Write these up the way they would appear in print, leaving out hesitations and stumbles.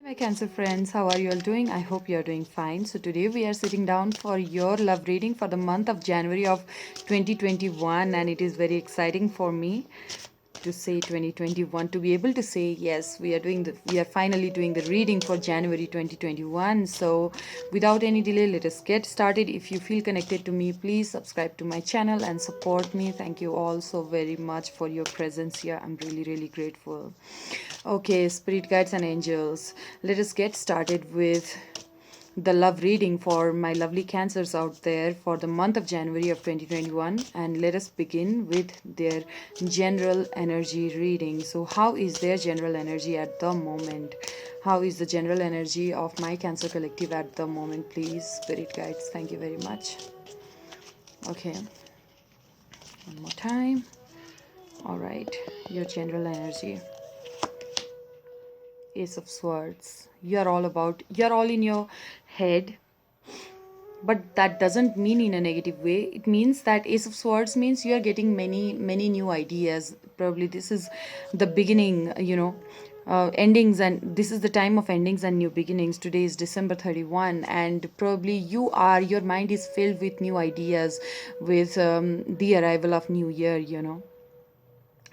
Hi Cancer friends, how are you all doing? I hope you are doing fine. So today we are sitting down for your love reading for the month of January of 2021, and it is very exciting for me to say 2021, to be able to say yes, we are finally doing the reading for January 2021. So without any delay, let us get started. If you feel connected to me, please subscribe to my channel and support me. Thank you all so very much for your presence here. I'm really grateful. Okay, spirit guides and angels, let us get started with the love reading for my lovely cancers out there for the month of January of 2021, and let us begin with their general energy reading. So how is their general energy at the moment? How is the general energy of my Cancer collective at the moment, please, spirit guides? Thank you very much. Okay, one more time. All right, your general energy. Ace of Swords. You're all in your head, but that doesn't mean in a negative way. It means that Ace of Swords means you are getting many new ideas. Probably this is the beginning, endings, and this is the time of endings and new beginnings. Today is December 31, and probably your mind is filled with new ideas with the arrival of new year.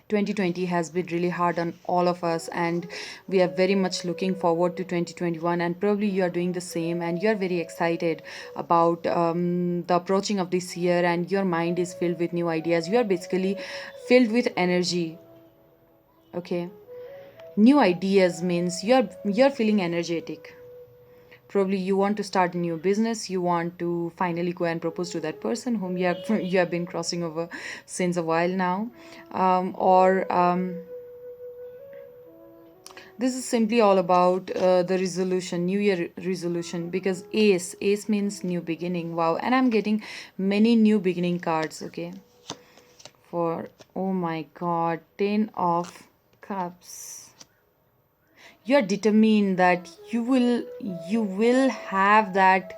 2020 has been really hard on all of us, and we are very much looking forward to 2021, and probably you are doing the same, and you are very excited about the approaching of this year, and your mind is filled with new ideas. You are basically filled with energy. Okay, new ideas means you're feeling energetic. Probably you want to start a new business, you want to finally go and propose to that person whom you have been crossing over since a while now, or this is simply all about the resolution, new year resolution, because ace means new beginning. Wow, and I'm getting many new beginning cards. Okay, for, oh my god, 10 of cups. You're determined that you will have that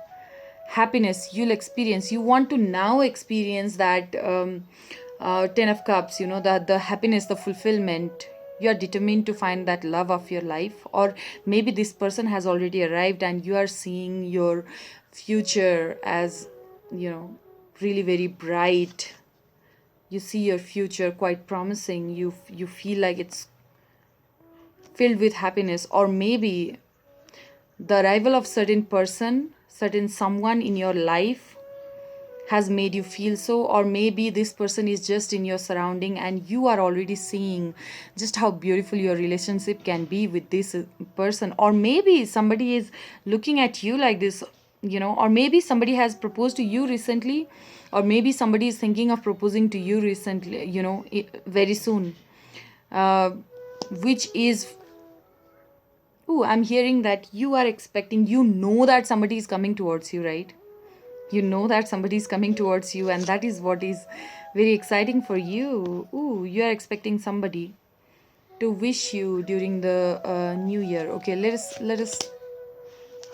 happiness. You'll experience, you want to now experience that 10 of cups, the happiness, the fulfillment. You are determined to find that love of your life, or maybe this person has already arrived and you are seeing your future as, you know really very bright. You see your future quite promising. You feel like it's filled with happiness, or maybe the arrival of certain someone in your life has made you feel so, or maybe this person is just in your surrounding and you are already seeing just how beautiful your relationship can be with this person, or maybe somebody is looking at you like this, or maybe somebody has proposed to you recently, or maybe somebody is thinking of proposing to you recently, very soon, uh, which is, oh, I'm hearing that you are expecting, that somebody is coming towards you, right? You know that somebody is coming towards you, and that is what is very exciting for you. Ooh, you are expecting somebody to wish you during the new year. Okay, let us.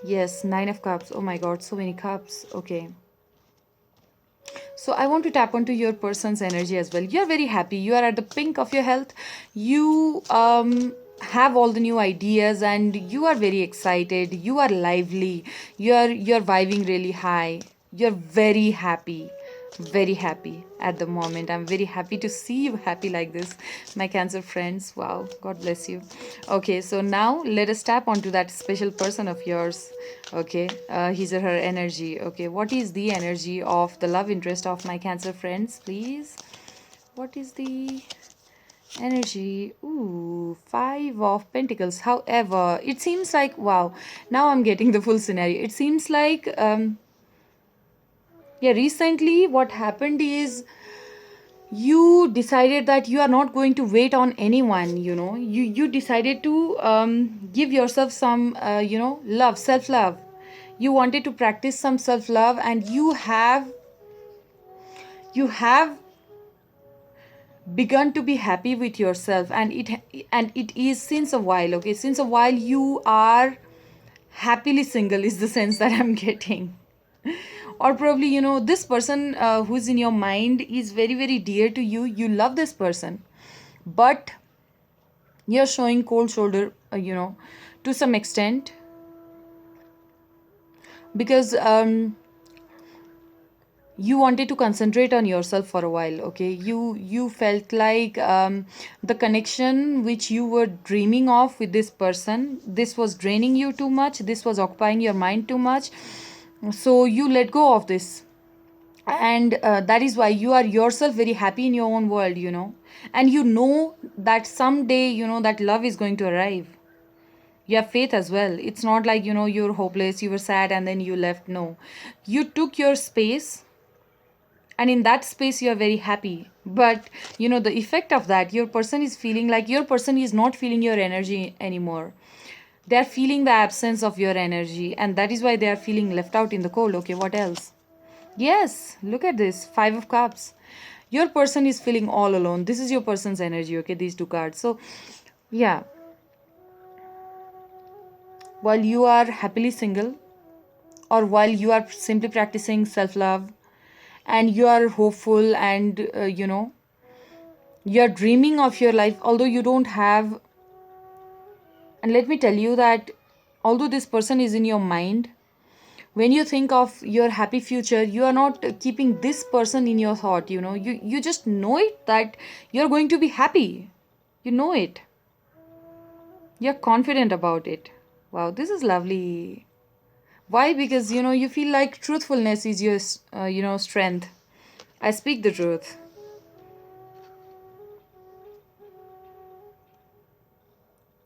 Yes, 9 of cups. Oh my god, so many cups. Okay. So I want to tap onto your person's energy as well. You're very happy. You are at the pink of your health. You have all the new ideas, and you are very excited. You are lively. You're vibing really high. You're very happy. Very happy at the moment. I'm very happy to see you happy like this, my Cancer friends. Wow, God bless you. Okay, so now let us tap onto that special person of yours. Okay, his or her energy. Okay, what is the energy of the love interest of my Cancer friends, please? What is the energy? Ooh, 5 of Pentacles. However, it seems like, wow, now I'm getting the full scenario. It seems like, yeah, recently what happened is you decided that you are not going to wait on anyone. You decided to give yourself some love, self love. You wanted to practice some self love, and you have begun to be happy with yourself, and it is since a while. Okay, since a while you are happily single, is the sense that I'm getting. Or probably, this person who's in your mind is very dear to you. You love this person, but you're showing cold shoulder, to some extent, because you wanted to concentrate on yourself for a while. Okay, you felt like the connection which you were dreaming of with this person, this was draining you too much, this was occupying your mind too much, so you let go of this. And that is why you are yourself very happy in your own world, and you know that someday, that love is going to arrive. You have faith as well. It's not like, you're hopeless, you were sad and then you left. No, you took your space, and in that space you are very happy. But the effect of that, your person is feeling like your person is not feeling your energy anymore. They are feeling the absence of your energy, and that is why they are feeling left out in the cold. Okay, what else? Yes, look at this, 5 of cups. Your person is feeling all alone. This is your person's energy. Okay, these 2 cards. So yeah, while you are happily single, or while you are simply practicing self love, and you are hopeful, and you're dreaming of your life, although you don't have. And let me tell you that although this person is in your mind, when you think of your happy future, you are not keeping this person in your thought. You just know it that you're going to be happy. You know it. You're confident about it. Wow, this is lovely. Why? Because you feel like truthfulness is your strength. I speak the truth.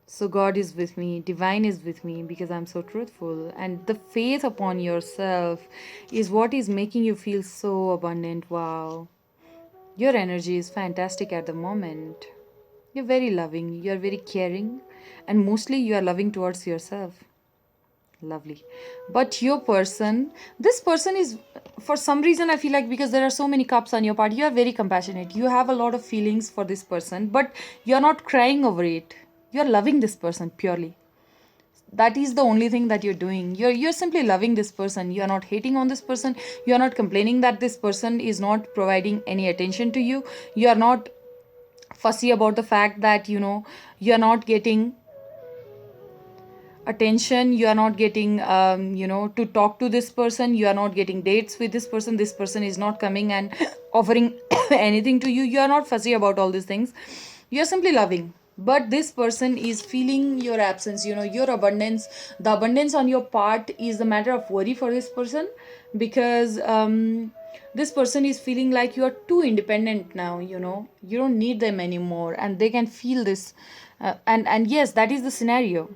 So God is with me, divine is with me, because I'm so truthful. And the faith upon yourself is what is making you feel so abundant. Wow. Your energy is fantastic at the moment. You're very loving, you're very caring, and mostly you are loving towards yourself. Lovely. But your person, this person is, for some reason, I feel like because there are so many cups on your part, you are very compassionate. You have a lot of feelings for this person, but you're not crying over it. You're loving this person purely. That is the only thing that you're doing. You're simply loving this person. You're not hating on this person. You're not complaining that this person is not providing any attention to you. You're not fussy about the fact that you're not getting attention, you are not getting to talk to this person, you are not getting dates with this person is not coming and offering anything to you. You are not fussy about all these things. You are simply loving. But this person is feeling your absence, your abundance. The abundance on your part is a matter of worry for this person, because this person is feeling like you are too independent now. You don't need them anymore, and they can feel this. And yes, that is the scenario.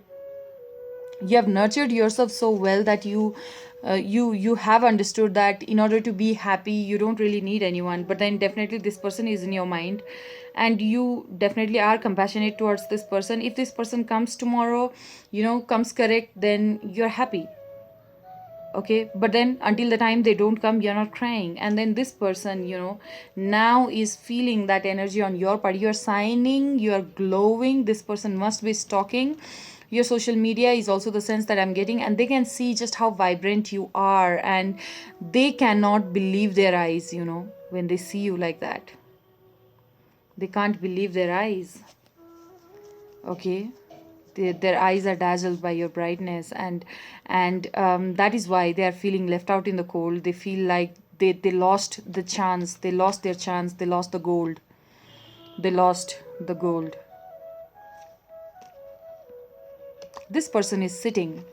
You have nurtured yourself so well that you have understood that in order to be happy you don't really need anyone. But then definitely this person is in your mind, and you definitely are compassionate towards this person. If this person comes tomorrow, comes correct, then you're happy. Okay, but then until the time they don't come, you're not crying. And then this person, now is feeling that energy on your part. You're signing, you're glowing. This person must be stalking your social media, is also the sense that I'm getting, and they can see just how vibrant you are, and they cannot believe their eyes, when they see you like that. They can't believe their eyes. Okay, their eyes are dazzled by your brightness, and that is why they are feeling left out in the cold. They feel like they lost the chance, they lost their chance, they lost the gold, they lost the gold. This person is sitting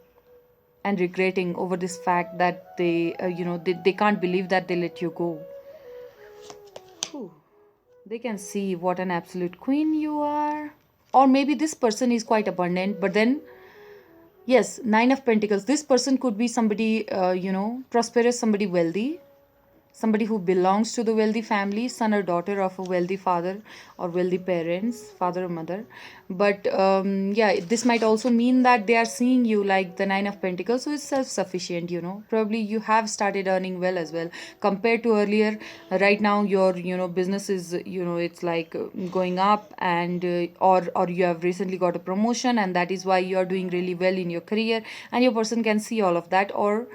and regretting over this fact that they can't believe that they let you go. Whew. They can see what an absolute queen you are. Or maybe this person is quite abundant, but then, yes, 9 of Pentacles. This person could be somebody, prosperous, somebody wealthy, somebody who belongs to the wealthy family, son or daughter of a wealthy father or wealthy parents, father or mother. But yeah, this might also mean that they are seeing you like the 9 of Pentacles, so it's self-sufficient. Probably you have started earning well as well compared to earlier. Right now your business is, it's like going up, and or you have recently got a promotion, and that is why you are doing really well in your career, and your person can see all of that. Or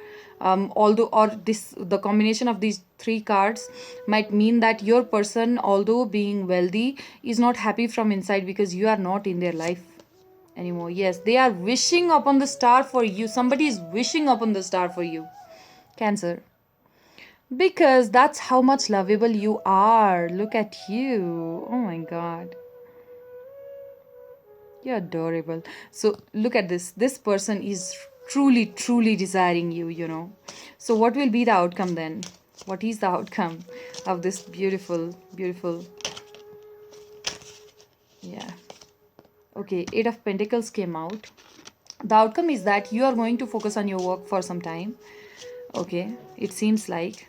although, or this, the combination of these 3 cards might mean that your person, although being wealthy, is not happy from inside because you are not in their life. anymore. Yes, they are wishing upon the star for you. Somebody is wishing upon the star for you. Cancer. Because that's how much lovable you are. Look at you. Oh my god. You're adorable. So look at this. This person is truly, truly desiring you, you know. So what will be the outcome then? What is the outcome of this beautiful, beautiful? Yeah. Okay, Eight of Pentacles came out. The outcome is that you are going to focus on your work for some time. Okay, it seems like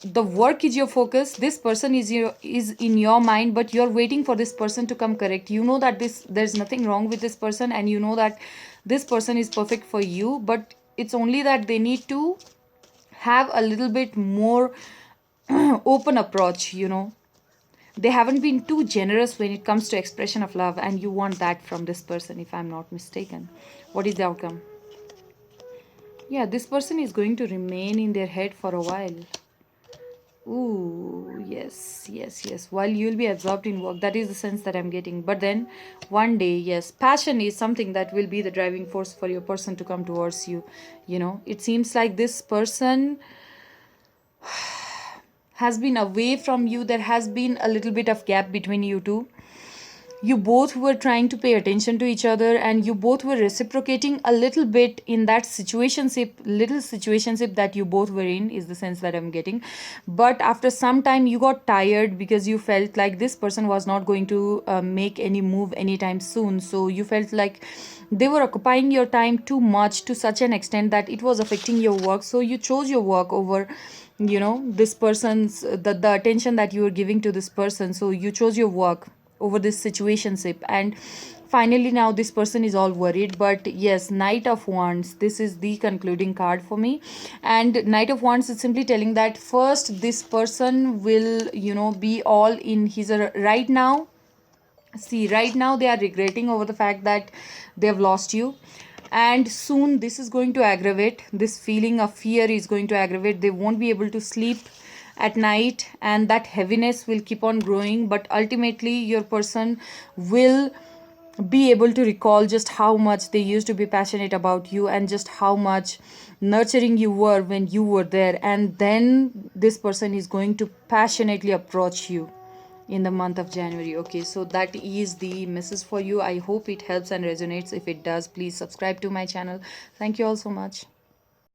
the work is your focus. This person is in your mind, but you're waiting for this person to come correct. You know that there's nothing wrong with this person, and you know that this person is perfect for you, but it's only that they need to have a little bit more open approach, you know. They haven't been too generous when it comes to expression of love, and you want that from this person, if I'm not mistaken. What is the outcome? Yeah, this person is going to remain in their head for a while. Ooh, yes, yes, yes. While you'll be absorbed in work, that is the sense that I'm getting. But then one day, yes, passion is something that will be the driving force for your person to come towards you. You know, it seems like this person has been away from you. There has been a little bit of gap between you two. You both were trying to pay attention to each other, and you both were reciprocating a little bit in that situationship, little situationship that you both were in, is the sense that I'm getting. But after some time you got tired because you felt like this person was not going to make any move anytime soon. So you felt like they were occupying your time too much, to such an extent that it was affecting your work. So you chose your work over, you know, this person's the attention that you were giving to this person. So you chose your work over this situationship, and finally now this person is all worried. But yes, Knight of Wands, this is the concluding card for me. And Knight of Wands is simply telling that first this person will, you know, be all in his right now. See, right now they are regretting over the fact that they have lost you, and soon this is going to aggravate. This feeling of fear is going to aggravate. They won't be able to sleep at night, and that heaviness will keep on growing. But ultimately your person will be able to recall just how much they used to be passionate about you, and just how much nurturing you were when you were there. And then this person is going to passionately approach you in the month of January. Okay, so that is the message for you. I hope it helps and resonates. If it does, please subscribe to my channel. Thank you all so much.